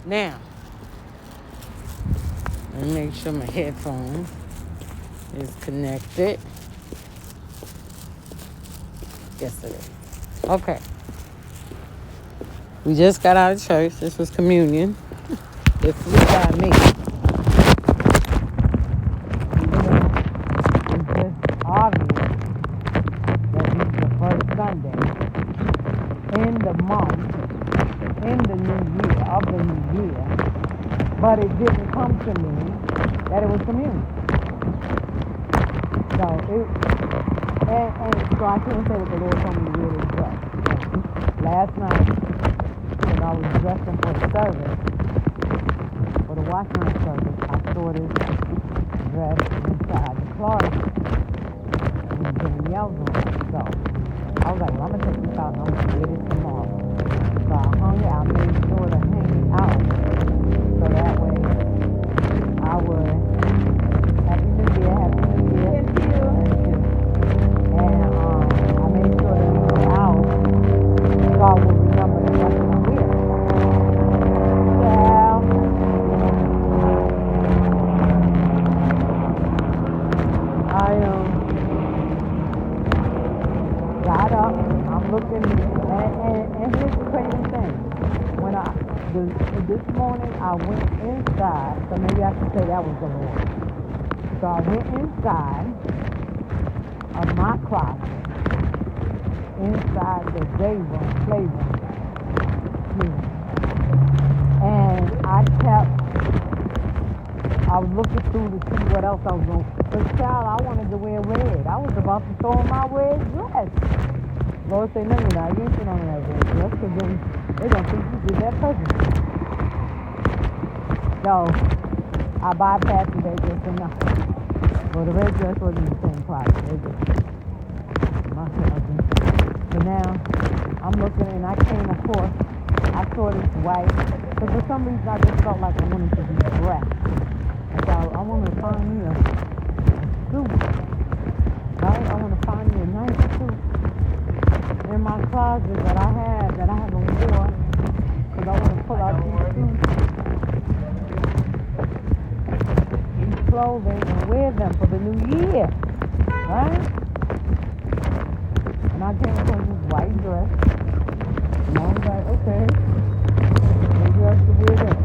Now, let me make sure my headphone is connected. Yes, it is. Okay. We just got out of church. This was communion. It flew by me. It's just obvious that this is the first Sunday in the month, in the new year, of the new year. But it didn't come to me that it was communion. So so I can't say that the Lord told me to really dress. Last night, when I was dressing for the service, for the watchman service, I saw this dress inside the closet and Danielle's on it. So I was like, well, I'm going to take this out and I'm going to get it tomorrow. So I hung it, I made sure to hang it out. So that way I would, Happy New Year, Happy New Year. Thank you. And I made sure to leave it out so I would remember the rest of my wear. I got up, I'm looking, and here's the crazy thing. This morning I went inside, so maybe I should say that was the Lord. So I went inside of my closet, inside the playroom, and I was looking through to see what else I was going to. Because, child, I wanted to wear red. I was about to throw on my red dress. Lord said, no, you ain't putting on that red dress because then they're going to think you did that purposely. So, I bypassed the red dress and nothing. Well, the red dress wasn't in the same closet. It was my cousin. So now, I'm looking and I came, of course, I saw this white. Because for some reason, I just felt like I wanted to be dressed. So I want to find me a suit, right? I want to find me a nice suit in my closet that I haven't worn, because I want to pull out these clothing and wear them for the new year, right? And I came across this white dress, and I was like, okay, maybe I should wear that.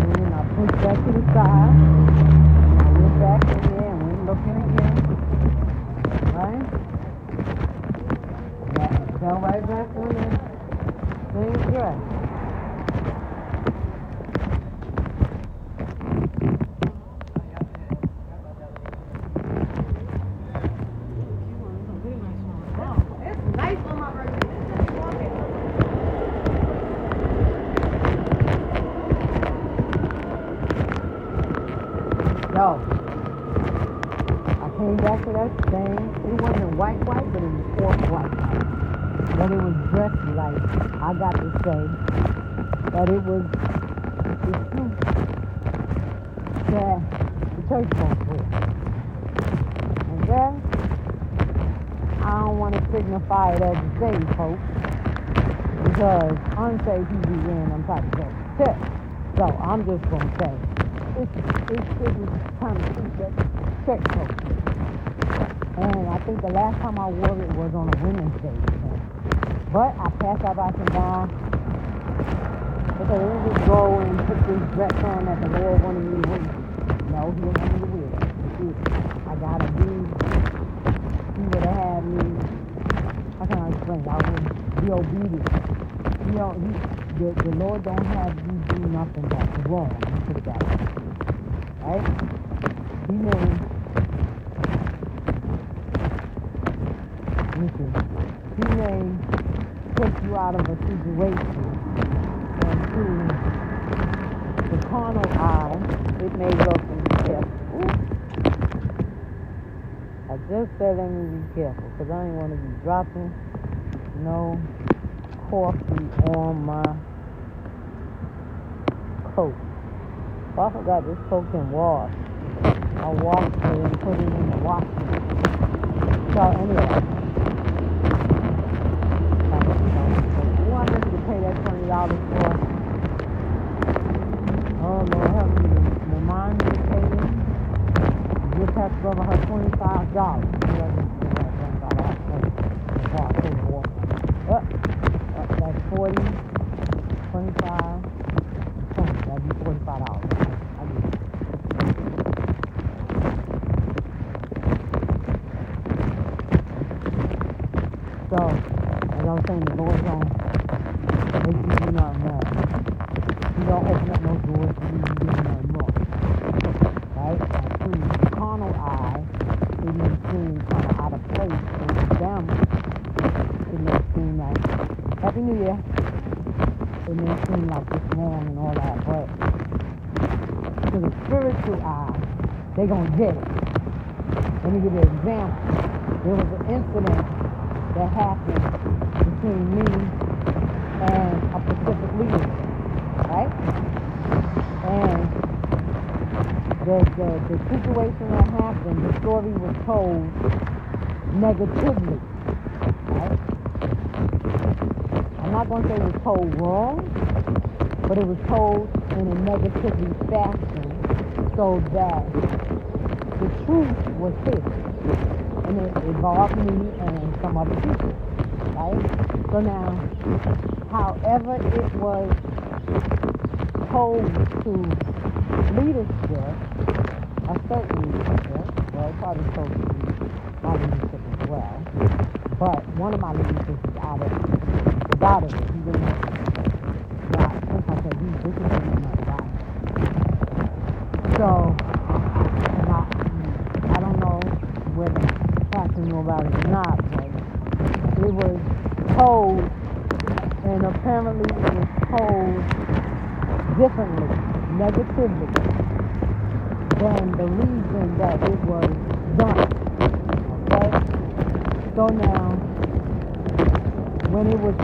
And I pushed that to the side, and I went back in there and went looking again, right? And I fell right back on that same dress. It's nice on my birthday. So, I came back to that same, it wasn't white, but it was off-white. But it was dressed like, I got to say, that it was the suit that the church folks wear. And then, I don't want to signify it as a saved folks, because unsaved people be wearing them type of clothes too. So, I'm just going to say, it was kind of suit that church folks wear. And I think the last time I wore it was on a Women's Day. But I passed out by some guy. Because I didn't just go and put this dress on that the Lord wanted me to wear. No, he didn't want me to wear it. I gotta be, he would have had me, how can I explain? I would be obedient. You know, the Lord don't have you do nothing that's wrong. Let me put it that way. Right? He may, listen, he may take you out of a situation and through the carnal eye, it may look and be careful. I just said let me be careful because I didn't want to be dropping no coffee on my coat. Oh, I forgot this coat can wash. I washed it and put it in the wash machine. So anyway, who I wanted to pay that $20 for, Lord help me to remind me to pay this. Give Pastor Brother her $25. Maybe I just give her $25 before I pay the water. That's 40, 25, 20. That'd be $45. I get it. So, as I was saying, the Lord don't make you do nothing more. He don't open up no doors for you to do nothing more. Right? And through the carnal eye, it may seem kind of out of place for them. It may seem like, Happy New Year. It may seem like it's wrong and all that, but to the spiritual eye, they're going to get it. Let me give you an example. There was an incident that happened between me and a specific leader, right? And the situation that happened, the story was told negatively, right? I'm not going to say it was told wrong, but it was told in a negatively fashion so that the truth was hidden. And it involved me and some other people, right? So now, however it was told to leadership, a certain leadership, well, it probably told to my leadership as well, but one of my leaders is out of it. He didn't, yeah, since I said this is not right. So, and I don't know whether Pastor knew about it or not, but it was told, and apparently it was told differently, negatively, than the reason that it was done. Okay? So now, when it was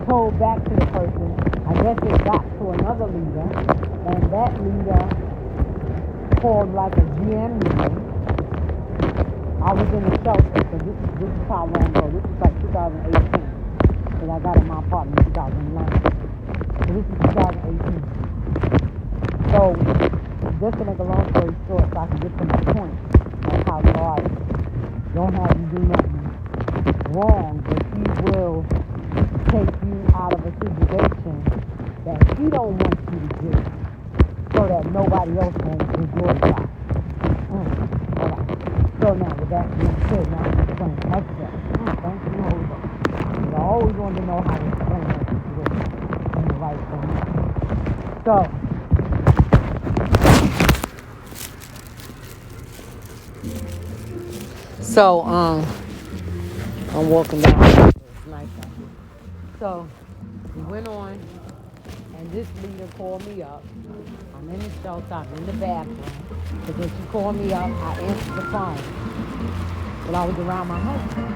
told back to the person, I guess it got to another leader, and that leader called like a GM meeting. I was in the shelter, so this is how long ago. This is like 2018, because I got in my apartment in 2009. So this is 2018. So just to make a long story short, so I can get to my point of how God don't have you do nothing wrong, but He will take you out of a situation that He don't want you to do, so that nobody else won't be glorified. All right. So now, with that being said, now I'm explaining myself. Thank you, Holy Ghost. Because I always wanted to know how to explain that situation in the right form. So, I'm walking down. It's nice out here. So, we went on, and this leader called me up. I'm in the shelter, I'm in the bathroom. But when she called me up, I answered the phone. But I was around my husband.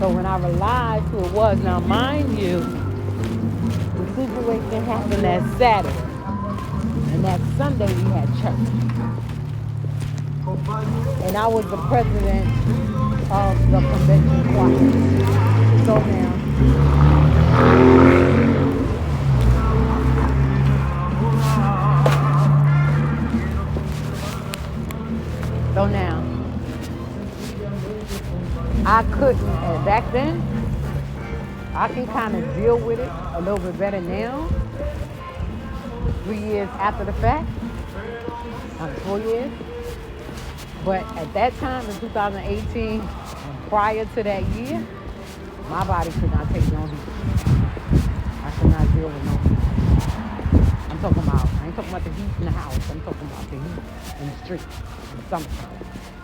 So when I realized who it was, now mind you, the situation happened that Saturday. And that Sunday we had church. And I was the president of the convention choir. So now, I couldn't, back then, I can kind of deal with it a little bit better now, 3 years after the fact, 4 years. But at that time, in 2018, and prior to that year, my body could not take no heat. I could not deal with no heat. I ain't talking about the heat in the house. I'm talking about the heat in the street, in the summertime.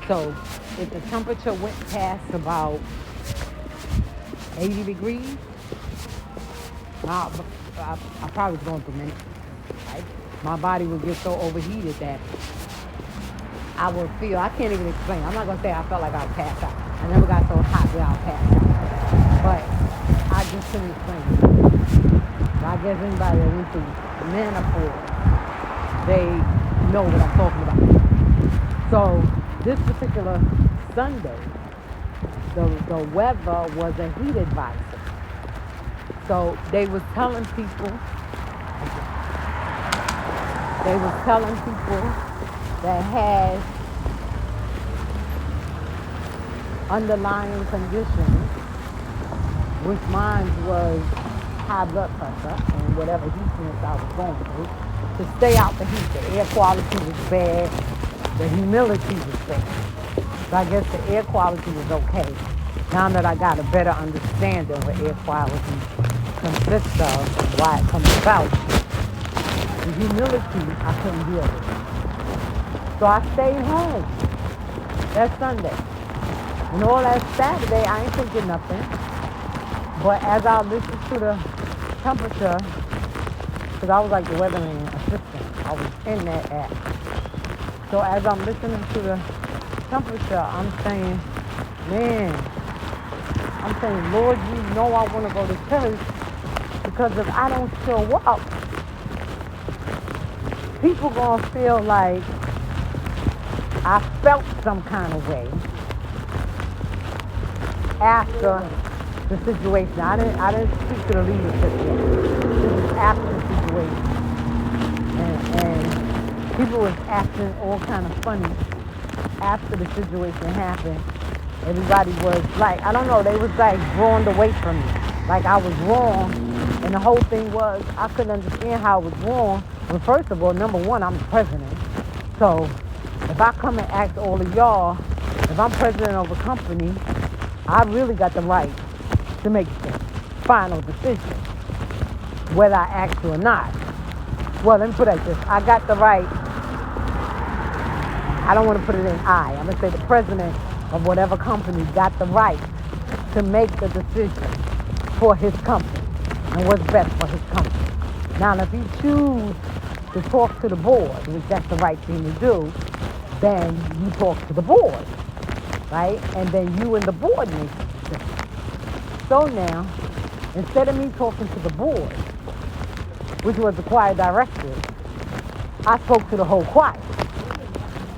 So if the temperature went past about 80 degrees, I probably was going through minutes, right? My body would get so overheated that I would feel, I can't even explain. I'm not going to say I felt like I would pass out. I never got so hot that I would pass out. But I just couldn't explain it. I guess anybody that went through menopause, they know what I'm talking about. So this particular Sunday, the weather was a heat advisory. So they was telling people, They was telling people that had underlying conditions, which mine was high blood pressure and whatever heatness I was going through, to stay out the heat. The air quality was bad. The humidity was bad. So I guess the air quality was okay. Now that I got a better understanding of what air quality consists of and why it comes about, the humidity I couldn't deal with. So I stayed home that Sunday. And all that Saturday, I ain't thinking nothing. But as I listened to the temperature, because I was like the weatherman assistant, I was in that app. So as I'm listening to the temperature, I'm saying, Lord, you know I want to go to church, because if I don't show up, people going to feel like I felt some kind of way after the situation. I didn't speak to the leadership yet. This is after the situation. And people was acting all kind of funny after the situation happened. Everybody was like, I don't know, they was like drawn away from me. Like I was wrong. And the whole thing was, I couldn't understand how I was wrong. Well, first of all, number one, I'm the president. So if I come and ask all of y'all, if I'm president of a company, I really got the right to make the final decision, whether I ask you or not. Well, let me put it like this. I got the right, I don't want to put it in I'm going to say the president of whatever company got the right to make the decision for his company and what's best for his company. Now, if he chooses to talk to the board, which that's the right thing to do, then you talk to the board, right? And then you and the board make the decision. So now, instead of me talking to the board, which was the choir director, I spoke to the whole choir.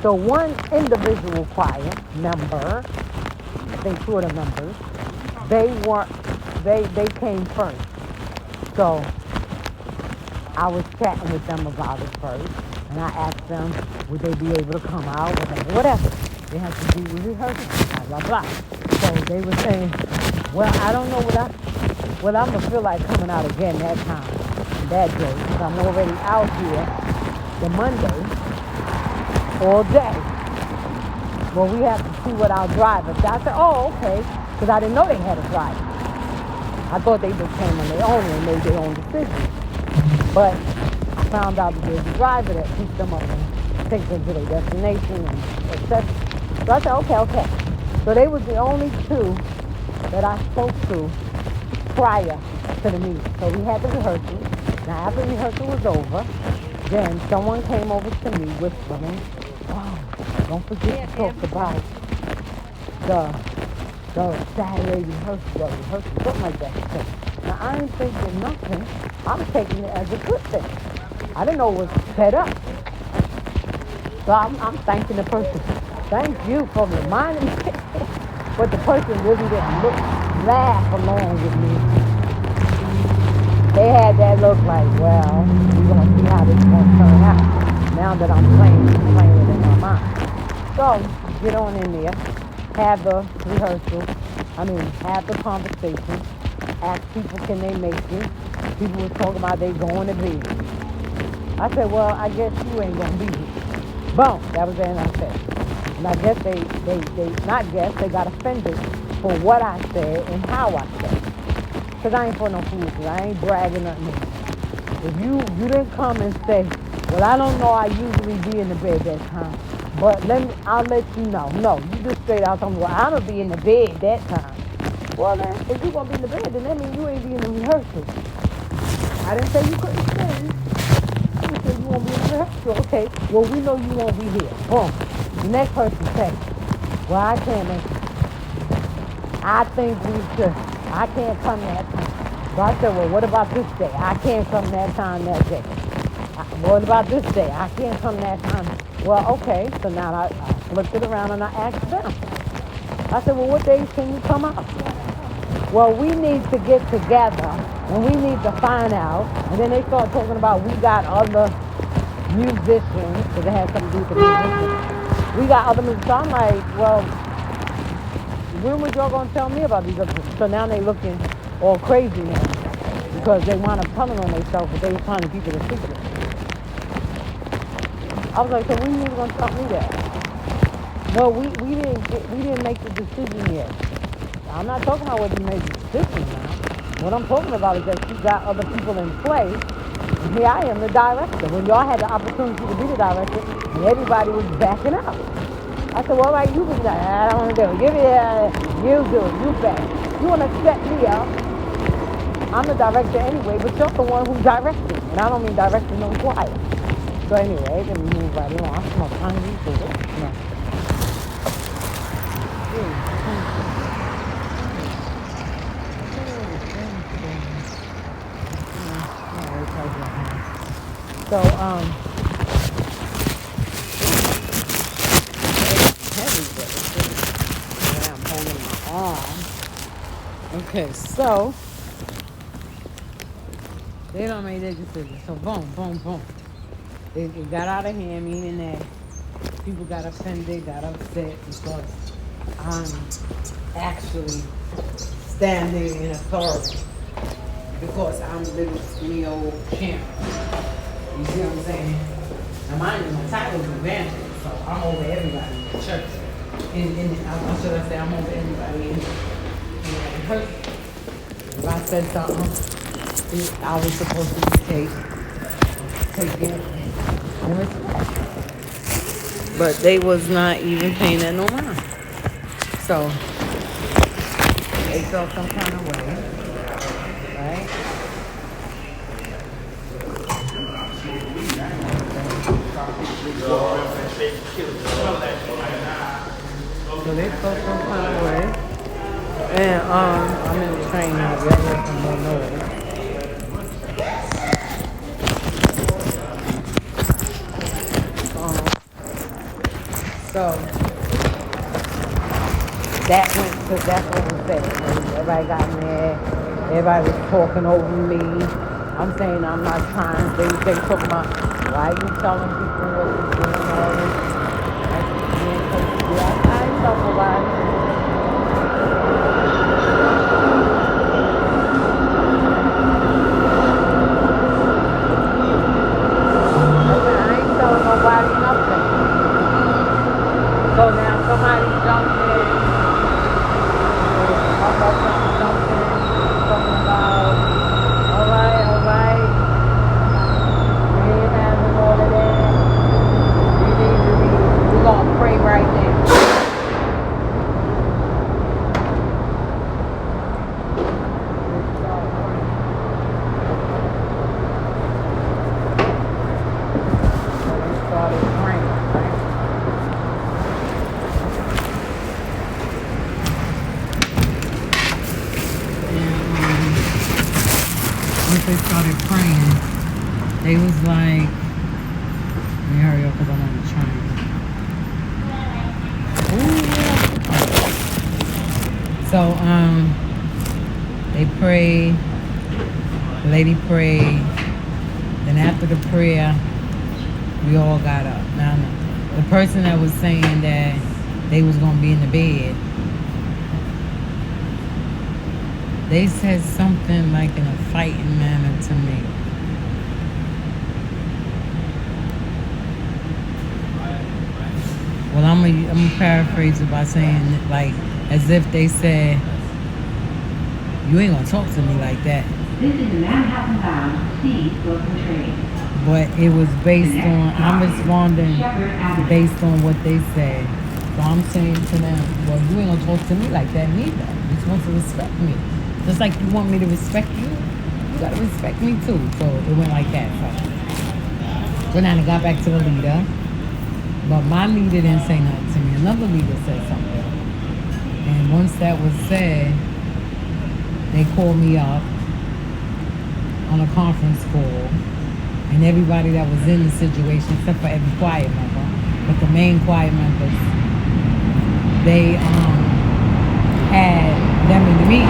So one individual choir member, I think two of the members, they came first. So I was chatting with them about it first, and I asked them, would they be able to come out, whatever. They have to be with rehearsal, blah, blah, blah. So they were saying, well, I don't know what I'm going to feel like coming out again that time, that day, because I'm already out here the Monday all day. Well, we have to see what our driver. So I said, oh, okay, because I didn't know they had a driver. I thought they just came on their own and made their own decision. But I found out that there's a driver that picks them up and takes them to their destination and etc. So I said, okay. So they was the only two that I spoke to prior to the meeting. So we had the rehearsal. Now after the rehearsal was over, then someone came over to me whispering, oh, don't forget to talk about the Saturday rehearsal, something like that. So, now I ain't thinking nothing. I was taking it as a good thing. I didn't know it was set up. So I'm thanking the person. Thank you for reminding me. But the person really didn't laugh along with me. They had that look like, well, we're going to see how this is going to turn out. Now that I'm playing it in my mind. So, get on in there. Have the rehearsal. Have the conversation. Ask people, can they make it? People were talking about they going to bed. I said, well, I guess you ain't going to be here. Boom. That was the end I said. And I guess they got offended for what I said and how I said it. Because I ain't for no foolishness. I ain't bragging nothing. If you didn't come and say, well, I don't know, I usually be in the bed that time. But I'll let you know. No, you just straight out told me, well, I'm going to be in the bed that time. Well, then, if you're going to be in the bed, then that means you ain't be in the rehearsal. I didn't say you couldn't sing. I just said you won't be in the rehearsal. Okay, well, we know you won't be here. Boom. The next person said, well, I can't make it. I think we should. I can't come that time. So I said, well, what about this day? I can't come that time that day. What about this day? I can't come that time. Well, okay. So now I flipped it around and I asked them. I said, well, what days can you come out? Well, we need to get together and we need to find out. And then they start talking about we got other musicians, because it has something to do with the musicians. We got other musicians. So I'm like, well, when was y'all gonna tell me about these other people? So now they looking all crazy now because they want to telling on themselves, but they was trying to keep it a secret. I was like, so when you was gonna tell me that? No, we didn't make the decision yet. I'm not talking about whether you made the decision now. What I'm talking about is that you got other people in play. And here I am, the director. When y'all had the opportunity to be the director, and everybody was backing out. I said, well, all right, you can do that. I don't want to do it. Give me that. You do it. You back. You want to set me up. I'm the director anyway, but you're the one who directed. And I don't mean directing no choir. So anyway, let me move right along. I'm so hungry for this. No. So, I'm holding my arm. Okay, so they don't make their decision. So boom, boom, boom. It got out of hand, meaning that people got offended, got upset because I'm actually standing in authority. Because I'm the little skinny old champ. You see what I'm saying? Now mind you, my title's evangelist, so I'm over everybody in the church. And should I say I'm over everybody in the church. If I said something, I was supposed to take it and respect. But they was not even paying that no mind. So they felt some kind of way. Right? So they felt some kind of way. And I'm in the train now. Y'all hear some more noise. So that's what was said. Everybody got mad. Everybody was talking over me. I'm saying I'm not trying. They talking about why you telling people what you're doing all this. I ain't talking about it. I ain't telling nobody nothing. So now somebody jumped in. Talking about, all right. We ain't having all of that. We're going to pray right now. They started praying, they was like, let me hurry up because I'm on the train. So, they prayed, the lady prayed, then after the prayer, we all got up. Now, the person that was saying that they was going to be in the bed, they said something like in a fighting manner to me. Well, I'm gonna paraphrase it by saying like as if they said, "You ain't gonna talk to me like that." This is Manhattan bound C local train. But it was based on I'm responding based on what they said. So I'm saying to them, "Well, you ain't gonna talk to me like that neither. You're supposed to respect me." Just like you want me to respect you, you gotta respect me too. So it went like that. So then I got back to the leader. But my leader didn't say nothing to me. Another leader said something. And once that was said, they called me up on a conference call. And everybody that was in the situation, except for every choir member, but the main choir members, they had them in the meeting.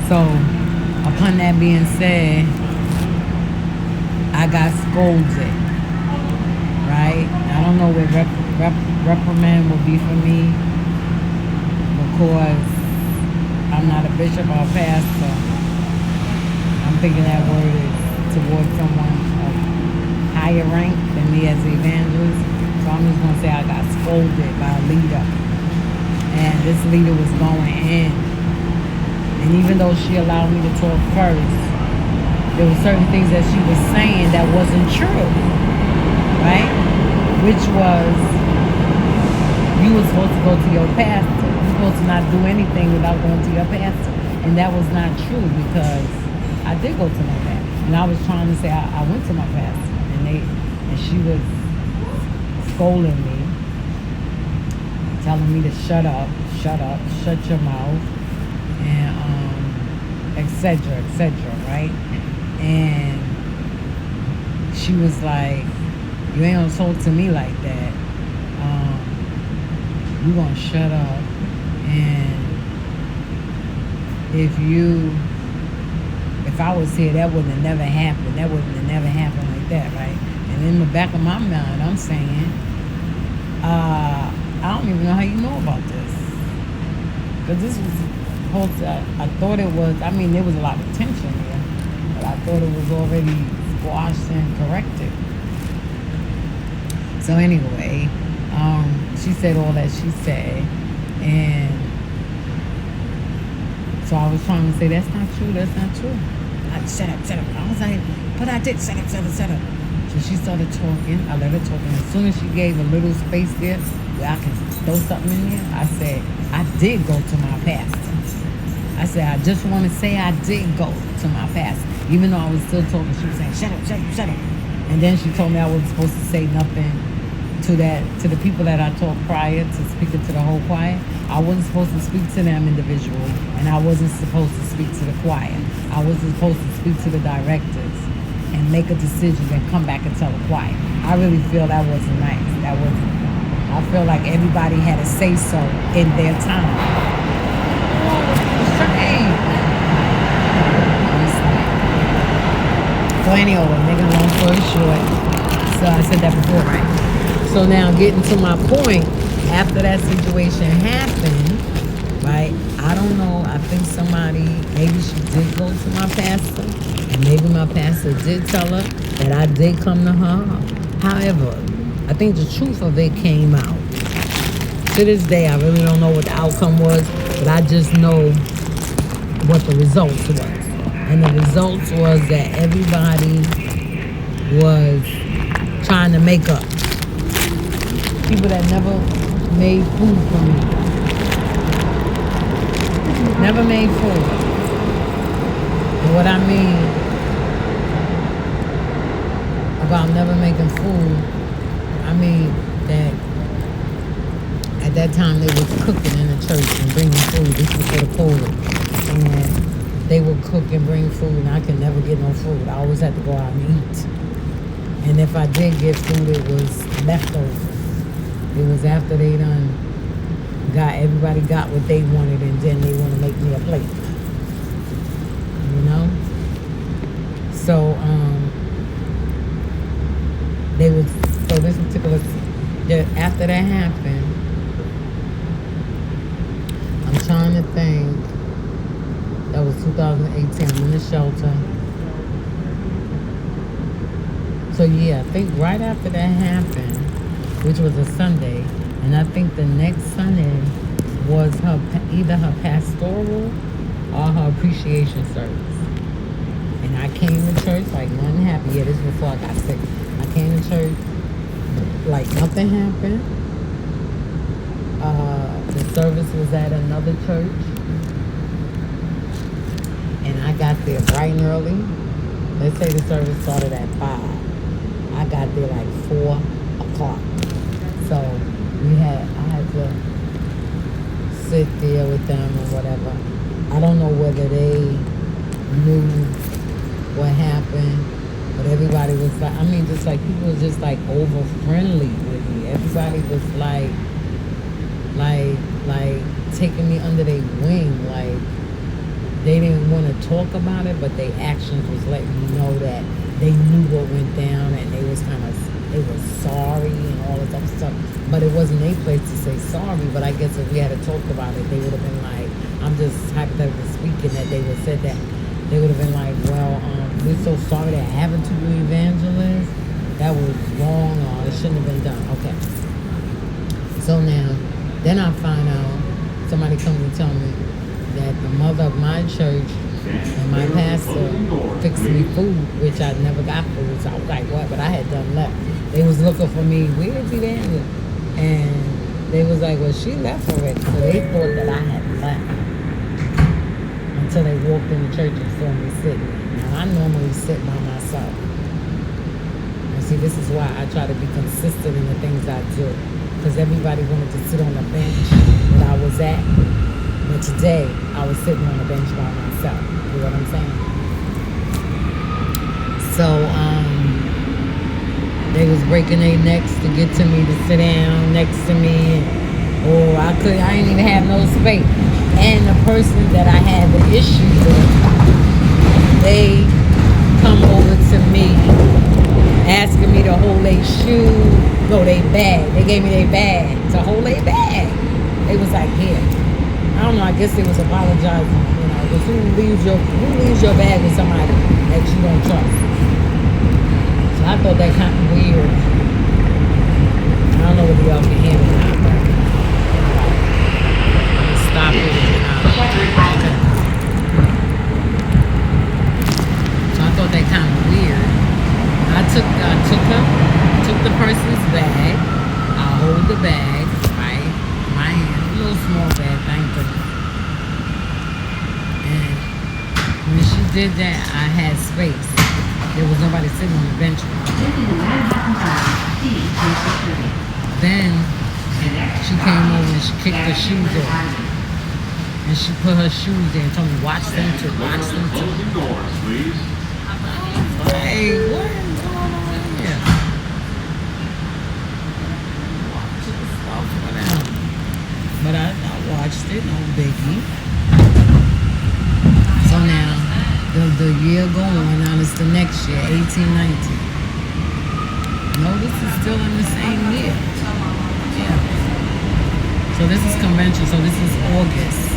So, upon that being said, I got scolded, right? I don't know what reprimand will be for me because I'm not a bishop or a pastor. I'm thinking that word is towards someone of higher rank than me as an evangelist. So I'm just going to say I got scolded by a leader. And this leader was going in. And even though she allowed me to talk first, there were certain things that she was saying that wasn't true, right? Which was, you were supposed to go to your pastor. You're supposed to not do anything without going to your pastor. And that was not true because I did go to my pastor. And I was trying to say I went to my pastor. And she was scolding me, telling me to shut up, shut your mouth, and etc., right? And she was like, you ain't gonna talk to me like that. You gonna shut up, and if I was here, that wouldn't have never happened. That wouldn't have never happened like that, right? And in the back of my mind, I'm saying, I don't even know how you know about this. Because this was, I thought it was, I mean, there was a lot of tension here, but I thought it was already squashed and corrected. So anyway, she said all that she said, and so I was trying to say, that's not true. Shut up. I was like, but I did, shut up. So she started talking. I let her talk. And as soon as she gave a little space there where I can throw something in there, I said, I did go to my pastor. I said, I just want to say I did go to my pastor. Even though I was still talking, she was saying, shut up. And then she told me I wasn't supposed to say nothing to the people that I talked prior to speaking to the whole choir. I wasn't supposed to speak to them individually, and I wasn't supposed to speak to the choir. I wasn't supposed to speak to the directors and make a decision and come back and tell the choir. I really feel that wasn't nice. I feel like everybody had a say so in their time. Strange. So anyway, making a long story short, so I said that before, right? So now getting to my point, after that situation happened, right, I don't know, I think maybe she did go to my pastor, and maybe my pastor did tell her that I did come to her. However, I think the truth of it came out. To this day, I really don't know what the outcome was, but I just know what the results was. And the results was that everybody was trying to make up. People that never made food for me. Never made food. And what I mean about never making food, I mean that at that time they was cooking in the church and bringing food. This was for the COVID. And they would cook and bring food, and I could never get no food. I always had to go out and eat. And if I did get food, it was leftovers. It was after they everybody got what they wanted, and then they want to make me a plate. You know? So, this particular, after that happened, I'm trying to think, that was 2018, I'm in the shelter. So yeah, I think right after that happened, which was a Sunday, and I think the next Sunday was either her pastoral or her appreciation service. And I came to church like nothing happened. Yeah, this was before I got sick. I came to church like nothing happened. The service was at another church, and I got there bright and early. Let's say the service started at 5. I got there like 4 o'clock. So I had to sit there with them or whatever. I don't know whether they knew what happened, but everybody was like, I mean, just like people were just like over friendly with me. Everybody was like taking me under their wing, like they didn't want to talk about it, but their actions was letting you know that they knew what went down, and they was they were sorry and all this other stuff. But it wasn't a place to say sorry. But I guess if we had talked about it, they would have been like, I'm just hypothetically speaking, that they would have said that. They would have been like, well, we're so sorry that happened to you, evangelist. That was wrong, or it shouldn't have been done. Okay. So now, then I find out, somebody comes and tell me that the mother of my church and my pastor fixed me food, which I never got food. So I was like, what? But I had done left. They was looking for me. Where's Evangelist? And they was like, well, she left already. So they thought that I had left. Until they walked in the church and saw me sitting. Now, I normally sit by myself. And see, this is why I try to be consistent in the things I do. Because everybody wanted to sit on the bench that I was at. But today, I was sitting on the bench by myself. You know what I'm saying? So, they was breaking their necks to get to me, to sit down next to me. Or I didn't even have no space. And the person that I had the issue with, they come over to me asking me to hold their shoe, their bag. They gave me their bag to hold their bag. They was like, here. I don't know, I guess they was apologizing, because who leaves your bag with somebody that you don't trust? So I thought that kind of weird. I don't know whether y'all can hear me now, but stop it. Okay. So I thought that kind of weird. I took the person's bag. I hold the bag, right, in my hand, a little small bag, thank goodness. And when she did that, I had space. There was nobody sitting on the bench. Then she came over and she kicked her shoes off. And she put her shoes there and told me, watch them too, watch them too. Hey, what is going on here? Watch the stuff for them. But I watched it, no biggie. So now, the year going, now it's the next year, 18, 19. No, this is still in the same year. Yeah. So this is convention, so this is August.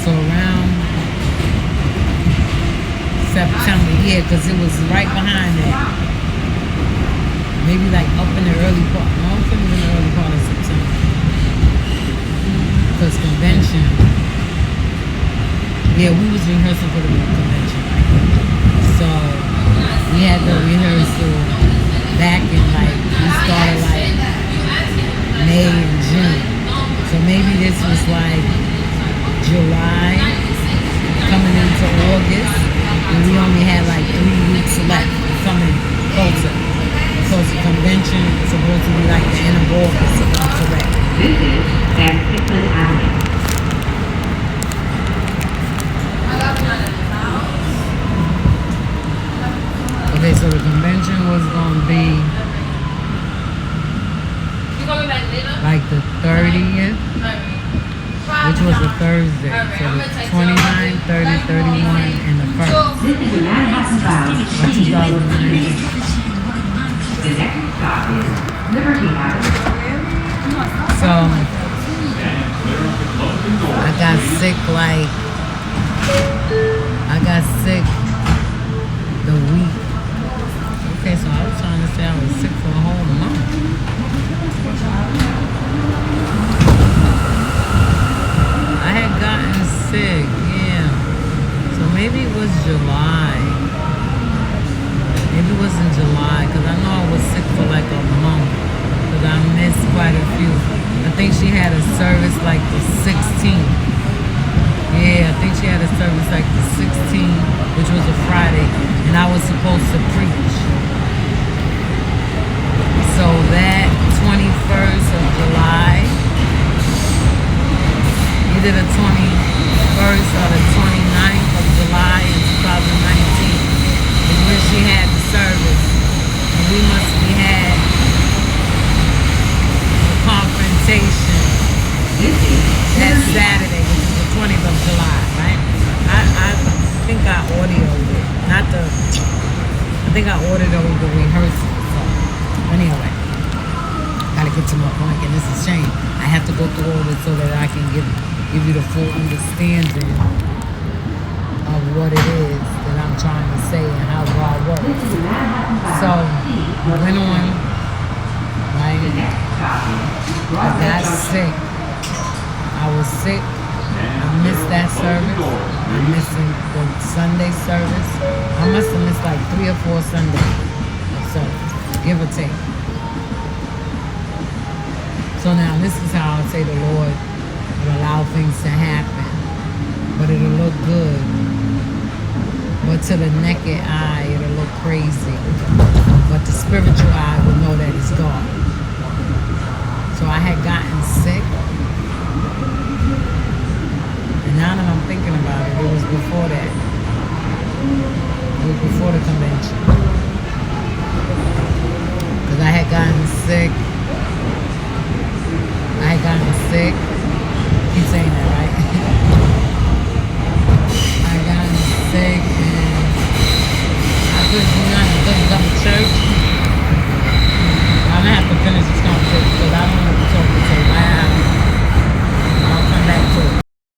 So around September, yeah, because it was right behind that. Maybe like up in the early part. No, it couldn't have been the early part of September. Because convention, yeah, we was rehearsing for the convention. So we had the rehearsal back in we started May and June. So maybe this was July coming into August, and we only had 3 weeks left coming closer. Because the convention is supposed to be the end of August, if I'm correct. This is San Pickman Avenue. Okay, so the convention was going to be the 30th. Which was a Thursday. So the 29th, 30th, 31, and the 1st. This is Manhattan Bound of 2019. The next stop is Liberty Avenue. So I got sick the week. Okay, so I was trying to say I was sick for a whole month. I had gotten sick, yeah. So maybe it was July. Maybe it was in July, because I know I was sick for a month. Because I missed quite a few. I think she had a service the 16th. Yeah, I think she had a service the 16th, which was a Friday. And I was supposed to preach. So that 21st of July, either the 21st or the 29th of July in 2019 is when she had the service. And we must be had a confrontation that Saturday, which is the 20th of July, right? I I think I ordered over the rehearsal. So anyway, gotta get to my point, and it's a shame. I have to go through all this so that I can give you the full understanding of what it is that I'm trying to say and how God works. So I went on, right? I got sick. I was sick. I missed that service. I'm missing the Sunday service. I must have missed like 3 or 4 Sundays of service, give or take. So now this is how I say the Lord will allow things to happen, but it'll look good. But to the naked eye, it'll look crazy. But the spiritual eye